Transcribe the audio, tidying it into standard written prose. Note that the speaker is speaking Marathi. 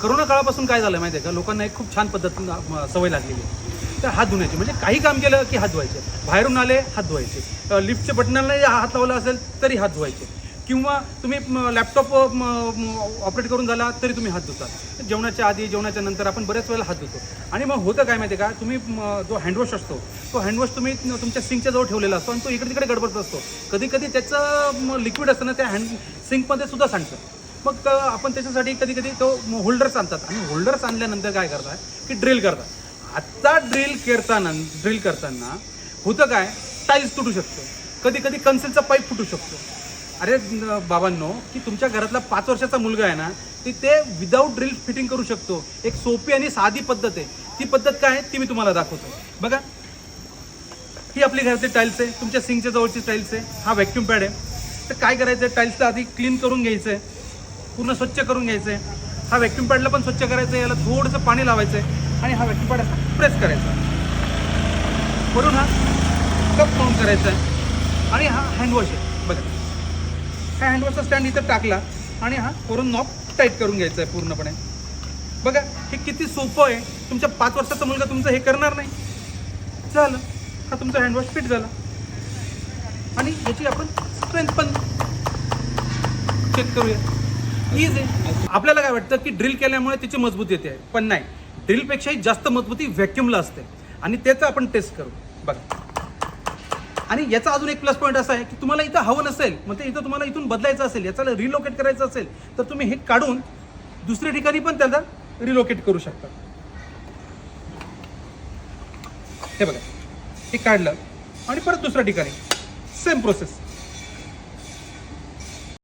करोना काळापासून काय झालं माहिती आहे का, लोकांना एक खूप छान पद्धत सवय लागलेली आहे. तर हात धुण्याची, म्हणजे काही काम केलं की हात धुवायचे, बाहेरून आले हात धुवायचे, लिफ्टच्या बटनाला हात लावला असेल तरी हात धुवायचे, किंवा तुम्ही लॅपटॉप ऑपरेट करून झाला तरी तुम्ही हात धुता. जेवणाच्या आधी जेवणाच्या नंतर आपण बऱ्याच वेळेला हात धुतो. आणि मग होतं काय माहिती आहे का, तुम्ही जो हँडवॉश असतो तो हँडवॉश तुम्ही तुमच्या सिंकच्या जवळ ठेवलेला असतो आणि तो इकडे तिकडे गडबडत असतो. कधी कधी त्याचं लिक्विड असतं ना त्या सिंकमध्ये सुद्धा सांडतं. मग आपण त्याच्यासाठी कधी कधी तो होल्डर्स आणतात, आणि होल्डर्स आणल्यानंतर काय करतात की ड्रिल करतात. आता ड्रिल करताना होतं काय, टाईल्स तुटू शकतो, कधी कधी कन्सिलचा पाईप फुटू शकतो. अरे बाबांनो, की तुमच्या घरातला 5 वर्षाचा मुलगा आहे ना, ते विदाऊट ड्रिल फिटिंग करू शकतो. एक सोपी आणि साधी पद्धत आहे. ती पद्धत काय आहे ती मी तुम्हाला दाखवतो. बघा, ही आपली घरातली टाईल्स आहे, तुमच्या सिंकच्या जवळची टाईल्स आहे, हा व्हॅक्यूम पॅड आहे. तर काय करायचं आहे, टाईल्सला आधी क्लीन करून घ्यायचं आहे, पूर्ण स्वच्छ करून घ्यायचं आहे. हा व्हॅक्यूम पॅडला पण स्वच्छ करायचं आहे, याला थोडंसं पाणी लावायचं आहे आणि हा व्हॅक्यूम पॅड असा प्रेस करायचा, वरून हा कप माउंट करायचा आहे. आणि हा हँडवॉश आहे. बघा, हा हँडवॉशचा स्टँड इथं टाकला आणि हा वरून नॉब टाईट करून घ्यायचा आहे पूर्णपणे. बघा, हे किती सोपं आहे. तुमच्या 5 वर्षाचा मुलगा तुमचं हे करणार नाही. झालं, हा तुमचा हँडवॉश फिट झाला. आणि याची आपण स्ट्रेंथ पण चेक करूया. इज आहे. आपल्याला काय वाटतं की ड्रिल केल्यामुळे त्याची मजबूती येते, पण नाही, ड्रिलपेक्षाही जास्त मजबूती व्हॅक्यूमला असते. आणि त्याचं आपण टेस्ट करू. बघा, आणि याचा अजून एक प्लस पॉईंट असा आहे की तुम्हाला इथं हवं नसेल, म्हणजे इथं तुम्हाला इथून बदलायचं असेल, याचा रिलोकेट करायचं असेल, तर तुम्ही हे काढून दुसऱ्या ठिकाणी पण त्याला रिलोकेट करू शकता. हे बघा, हे काढलं आणि परत दुसऱ्या ठिकाणी सेम प्रोसेस.